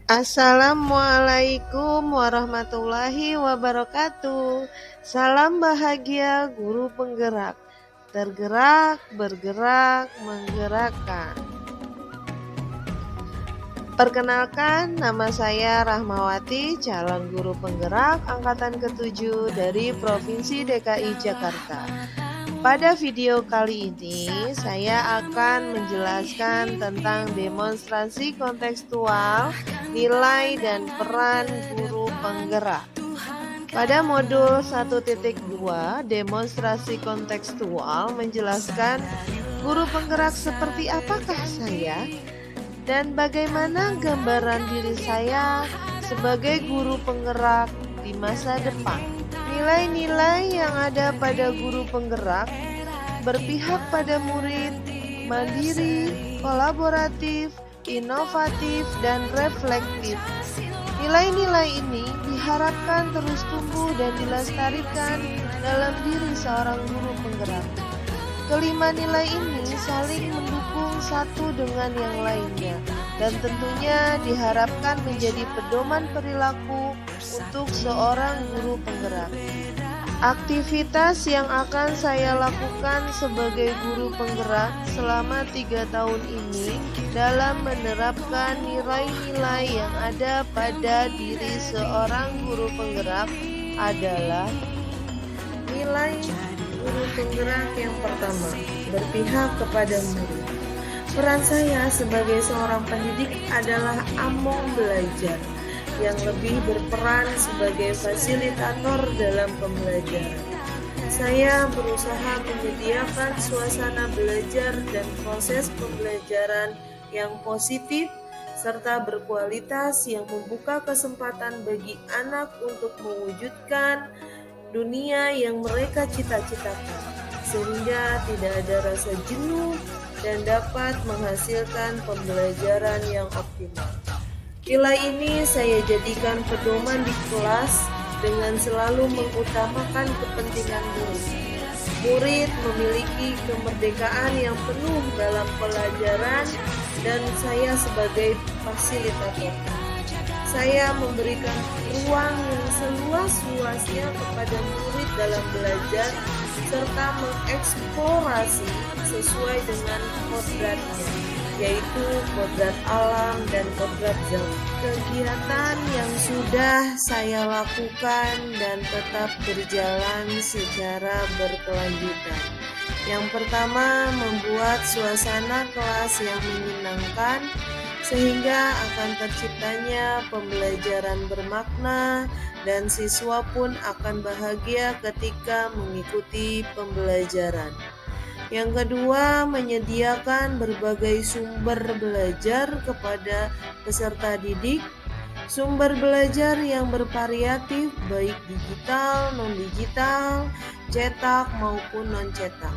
Assalamualaikum warahmatullahi wabarakatuh. Salam bahagia guru penggerak. Tergerak, bergerak, menggerakkan. Perkenalkan, nama saya Rahmawati, calon guru penggerak angkatan ke-7 dari Provinsi DKI Jakarta. Pada video kali ini, saya akan menjelaskan tentang demonstrasi kontekstual, nilai dan peran guru penggerak. Pada modul 1.2, demonstrasi kontekstual menjelaskan guru penggerak seperti apakah saya dan bagaimana gambaran diri saya sebagai guru penggerak di masa depan. Nilai-nilai yang ada pada guru penggerak berpihak pada murid, mandiri, kolaboratif, inovatif, dan reflektif. Nilai-nilai ini diharapkan terus tumbuh dan dilestarikan dalam diri seorang guru penggerak. Kelima nilai ini saling mendukung satu dengan yang lainnya dan tentunya diharapkan menjadi pedoman perilaku untuk seorang guru penggerak. Aktivitas yang akan saya lakukan sebagai guru penggerak selama 3 tahun ini dalam menerapkan nilai-nilai yang ada pada diri seorang guru penggerak adalah nilai guru penggerak yang pertama, berpihak kepada murid. Peran saya sebagai seorang pendidik adalah among belajar yang lebih berperan sebagai fasilitator dalam pembelajaran. Saya berusaha menyediakan suasana belajar dan proses pembelajaran yang positif serta berkualitas yang membuka kesempatan bagi anak untuk mewujudkan dunia yang mereka cita-citakan, sehingga tidak ada rasa jenuh dan dapat menghasilkan pembelajaran yang optimal. Nilai ini saya jadikan pedoman di kelas dengan selalu mengutamakan kepentingan murid. Murid memiliki kemerdekaan yang penuh dalam pelajaran dan saya sebagai fasilitator. Saya memberikan ruang yang seluas-luasnya kepada murid dalam belajar serta mengeksplorasi sesuai dengan kodratnya, yaitu kodrat alam dan kodrat zaman. Kegiatan yang sudah saya lakukan dan tetap berjalan secara berkelanjutan. Yang pertama, membuat suasana kelas yang menyenangkan sehingga akan terciptanya pembelajaran bermakna dan siswa pun akan bahagia ketika mengikuti pembelajaran. Yang kedua, menyediakan berbagai sumber belajar kepada peserta didik, sumber belajar yang bervariatif baik digital, non-digital, cetak maupun non-cetak.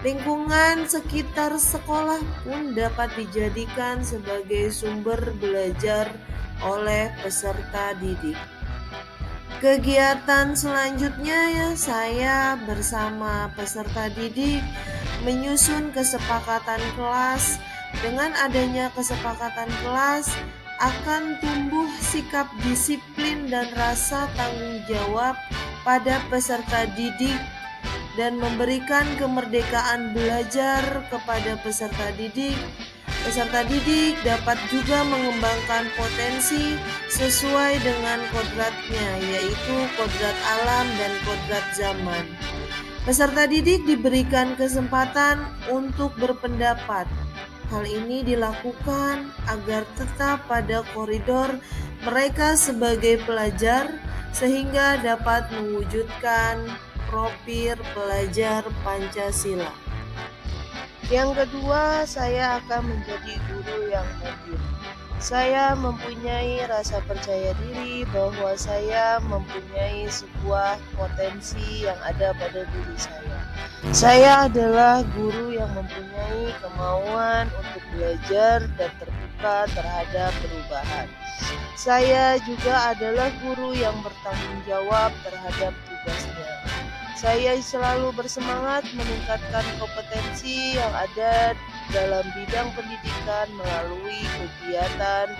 Lingkungan sekitar sekolah pun dapat dijadikan sebagai sumber belajar oleh peserta didik. Kegiatan selanjutnya saya bersama peserta didik menyusun kesepakatan kelas. Dengan adanya kesepakatan kelas akan tumbuh sikap disiplin dan rasa tanggung jawab pada peserta didik dan memberikan kemerdekaan belajar kepada peserta didik. Peserta didik dapat juga mengembangkan potensi sesuai dengan kodratnya, yaitu kodrat alam dan kodrat zaman. Peserta didik diberikan kesempatan untuk berpendapat. Hal ini dilakukan agar tetap pada koridor mereka sebagai pelajar sehingga dapat mewujudkan profil pelajar Pancasila. Yang kedua, saya akan menjadi guru yang mandiri. Saya mempunyai rasa percaya diri bahwa saya mempunyai sebuah potensi yang ada pada diri saya. Saya adalah guru yang mempunyai kemauan untuk belajar dan terbuka terhadap perubahan. Saya juga adalah guru yang bertanggung jawab terhadap tugasnya. Saya selalu bersemangat meningkatkan kompetensi yang ada dalam bidang pendidikan melalui kegiatan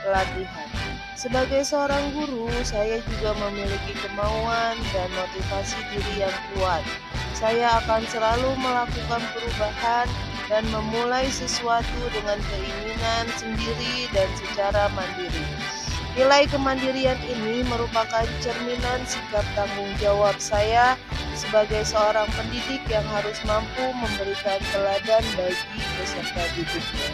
pelatihan. Sebagai seorang guru, saya juga memiliki kemauan dan motivasi diri yang kuat. Saya akan selalu melakukan perubahan dan memulai sesuatu dengan keinginan sendiri dan secara mandiri. Nilai kemandirian ini merupakan cerminan sikap tanggung jawab saya sebagai seorang pendidik yang harus mampu memberikan teladan bagi peserta didiknya.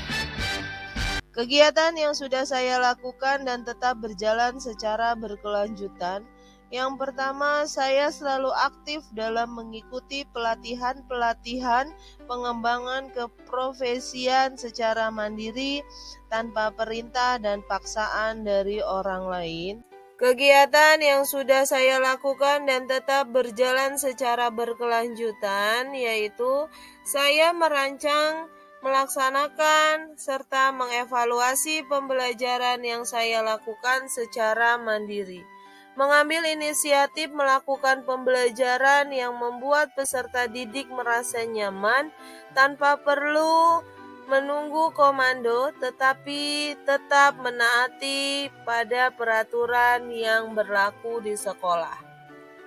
Kegiatan yang sudah saya lakukan dan tetap berjalan secara berkelanjutan. Yang pertama, saya selalu aktif dalam mengikuti pelatihan-pelatihan pengembangan keprofesian secara mandiri tanpa perintah dan paksaan dari orang lain. Kegiatan yang sudah saya lakukan dan tetap berjalan secara berkelanjutan yaitu saya merancang, melaksanakan, serta mengevaluasi pembelajaran yang saya lakukan secara mandiri. Mengambil inisiatif melakukan pembelajaran yang membuat peserta didik merasa nyaman tanpa perlu menunggu komando, tetapi tetap menaati pada peraturan yang berlaku di sekolah.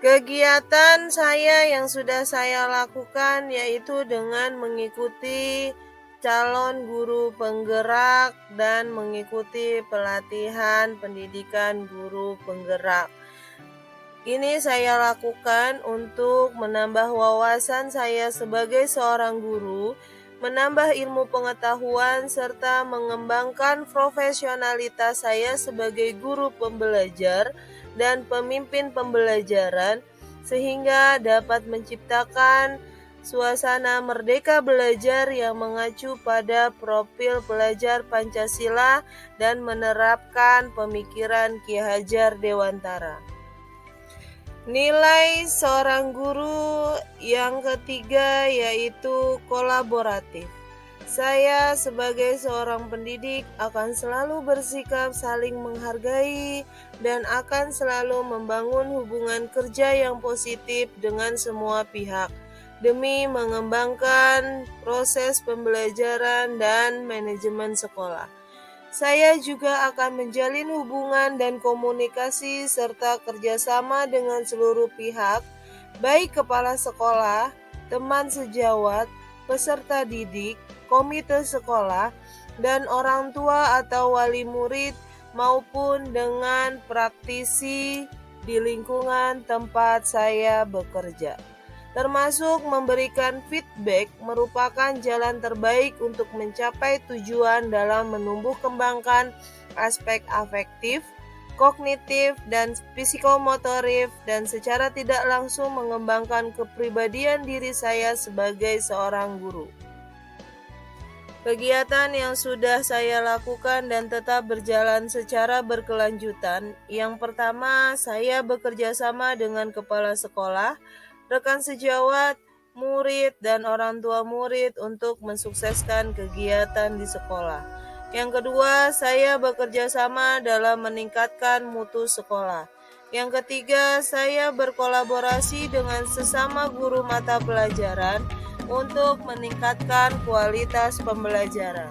Kegiatan saya yang sudah saya lakukan yaitu dengan mengikuti calon guru penggerak dan mengikuti pelatihan pendidikan guru penggerak. Ini saya lakukan untuk menambah wawasan saya sebagai seorang guru, menambah ilmu pengetahuan, serta mengembangkan profesionalitas saya sebagai guru pembelajar dan pemimpin pembelajaran, sehingga dapat menciptakan suasana merdeka belajar yang mengacu pada profil pelajar Pancasila dan menerapkan pemikiran Ki Hajar Dewantara. Nilai seorang guru yang ketiga yaitu kolaboratif. Saya sebagai seorang pendidik akan selalu bersikap saling menghargai dan akan selalu membangun hubungan kerja yang positif dengan semua pihak demi mengembangkan proses pembelajaran dan manajemen sekolah. Saya juga akan menjalin hubungan dan komunikasi serta kerjasama dengan seluruh pihak, baik kepala sekolah, teman sejawat, peserta didik, komite sekolah, dan orang tua atau wali murid maupun dengan praktisi di lingkungan tempat saya bekerja. Termasuk memberikan feedback merupakan jalan terbaik untuk mencapai tujuan dalam menumbuh kembangkan aspek afektif, kognitif, dan psikomotorik dan secara tidak langsung mengembangkan kepribadian diri saya sebagai seorang guru. Kegiatan yang sudah saya lakukan dan tetap berjalan secara berkelanjutan. Yang pertama, saya bekerja sama dengan kepala sekolah, rekan sejawat, murid, dan orang tua murid untuk mensukseskan kegiatan di sekolah. Yang kedua, saya bekerja sama dalam meningkatkan mutu sekolah. Yang ketiga, saya berkolaborasi dengan sesama guru mata pelajaran untuk meningkatkan kualitas pembelajaran.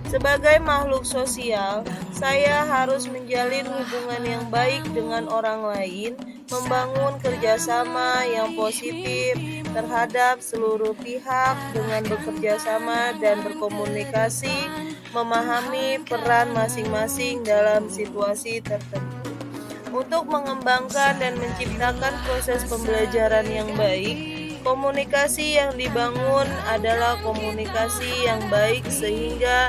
Sebagai makhluk sosial, saya harus menjalin hubungan yang baik dengan orang lain, membangun kerjasama yang positif terhadap seluruh pihak dengan bekerja sama dan berkomunikasi, memahami peran masing-masing dalam situasi tertentu. Untuk mengembangkan dan menciptakan proses pembelajaran yang baik, komunikasi yang dibangun adalah komunikasi yang baik sehingga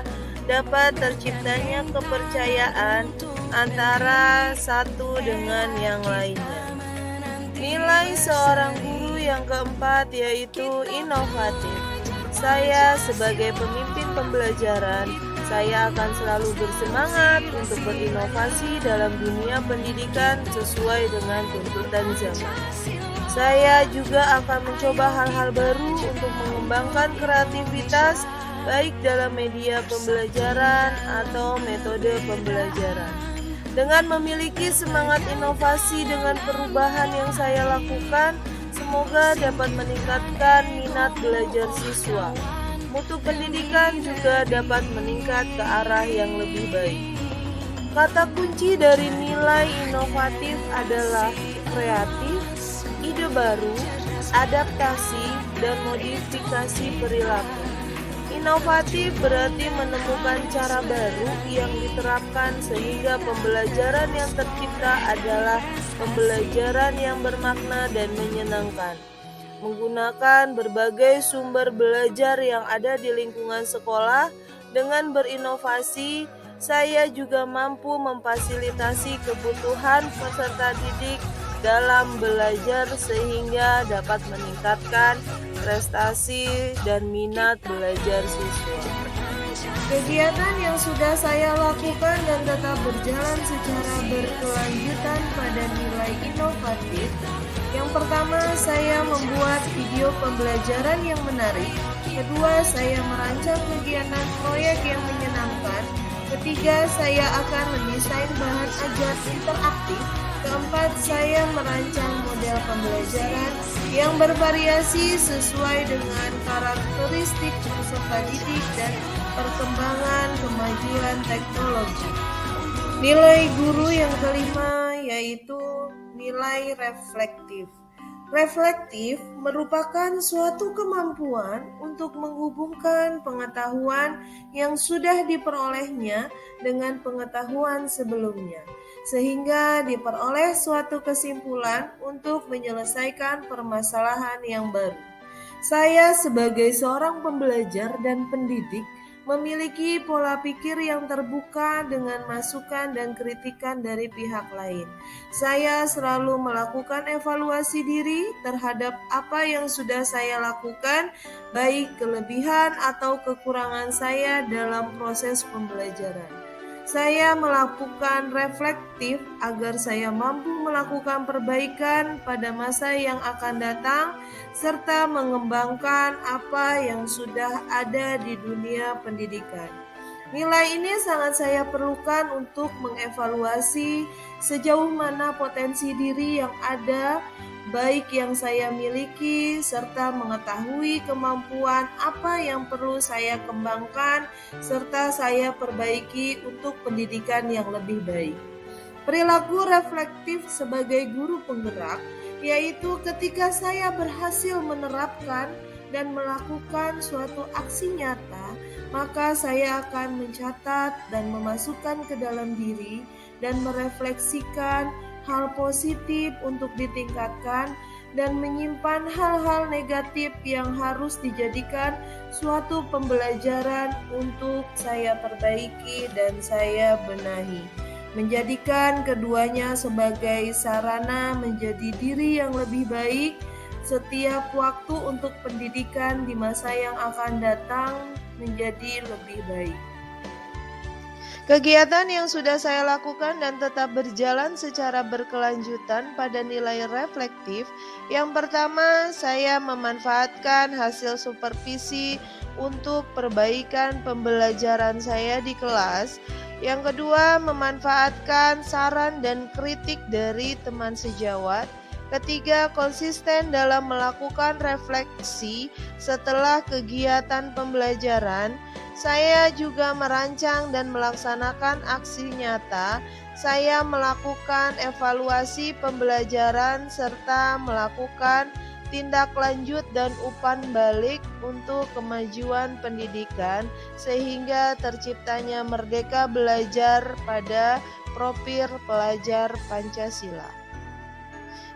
dapat terciptanya kepercayaan antara satu dengan yang lainnya. Nilai seorang guru yang keempat yaitu inovatif. Saya sebagai pemimpin pembelajaran, saya akan selalu bersemangat untuk berinovasi dalam dunia pendidikan sesuai dengan tuntutan zaman. Saya juga akan mencoba hal-hal baru untuk mengembangkan kreativitas baik dalam media pembelajaran atau metode pembelajaran. Dengan memiliki semangat inovasi dengan perubahan yang saya lakukan, semoga dapat meningkatkan minat belajar siswa. Mutu pendidikan juga dapat meningkat ke arah yang lebih baik. Kata kunci dari nilai inovatif adalah kreatif, ide baru, adaptasi, dan modifikasi perilaku. Inovatif berarti menemukan cara baru yang diterapkan sehingga pembelajaran yang tercipta adalah pembelajaran yang bermakna dan menyenangkan. Menggunakan berbagai sumber belajar yang ada di lingkungan sekolah dengan berinovasi, saya juga mampu memfasilitasi kebutuhan peserta didik dalam belajar sehingga dapat meningkatkan prestasi dan minat belajar siswa. Kegiatan yang sudah saya lakukan dan tetap berjalan secara berkelanjutan pada nilai inovatif. Yang pertama, saya membuat video pembelajaran yang menarik. Kedua, saya merancang kegiatan proyek yang menyenangkan. Ketiga, saya akan mendesain bahan ajar interaktif. Keempat, saya merancang model pembelajaran yang bervariasi sesuai dengan karakteristik peserta didik dan perkembangan kemajuan teknologi. Nilai guru yang kelima yaitu nilai reflektif. Reflektif merupakan suatu kemampuan untuk menghubungkan pengetahuan yang sudah diperolehnya dengan pengetahuan sebelumnya, sehingga diperoleh suatu kesimpulan untuk menyelesaikan permasalahan yang baru. Saya sebagai seorang pembelajar dan pendidik memiliki pola pikir yang terbuka dengan masukan dan kritikan dari pihak lain. Saya selalu melakukan evaluasi diri terhadap apa yang sudah saya lakukan, baik kelebihan atau kekurangan saya dalam proses pembelajaran. Saya melakukan reflektif agar saya mampu melakukan perbaikan pada masa yang akan datang serta mengembangkan apa yang sudah ada di dunia pendidikan. Nilai ini sangat saya perlukan untuk mengevaluasi sejauh mana potensi diri yang ada, baik yang saya miliki, serta mengetahui kemampuan apa yang perlu saya kembangkan, serta saya perbaiki untuk pendidikan yang lebih baik. Perilaku reflektif sebagai guru penggerak, yaitu ketika saya berhasil menerapkan dan melakukan suatu aksi nyata, maka saya akan mencatat dan memasukkan ke dalam diri dan merefleksikan hal positif untuk ditingkatkan dan menyimpan hal-hal negatif yang harus dijadikan suatu pembelajaran untuk saya perbaiki dan saya benahi. Menjadikan keduanya sebagai sarana menjadi diri yang lebih baik setiap waktu untuk pendidikan di masa yang akan datang menjadi lebih baik. Kegiatan yang sudah saya lakukan dan tetap berjalan secara berkelanjutan pada nilai reflektif. Yang pertama, saya memanfaatkan hasil supervisi untuk perbaikan pembelajaran saya di kelas. Yang kedua, memanfaatkan saran dan kritik dari teman sejawat. Ketiga, konsisten dalam melakukan refleksi setelah kegiatan pembelajaran. Saya juga merancang dan melaksanakan aksi nyata. Saya melakukan evaluasi pembelajaran serta melakukan tindak lanjut dan umpan balik untuk kemajuan pendidikan sehingga terciptanya Merdeka Belajar pada profil pelajar Pancasila.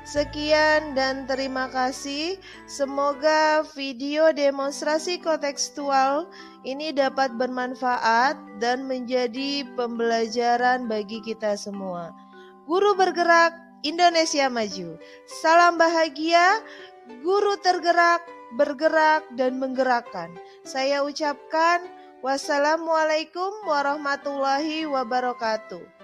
Sekian dan terima kasih. Semoga video demonstrasi kontekstual ini dapat bermanfaat dan menjadi pembelajaran bagi kita semua. Guru bergerak, Indonesia maju. Salam bahagia, guru tergerak, bergerak dan menggerakkan. Saya ucapkan wassalamualaikum warahmatullahi wabarakatuh.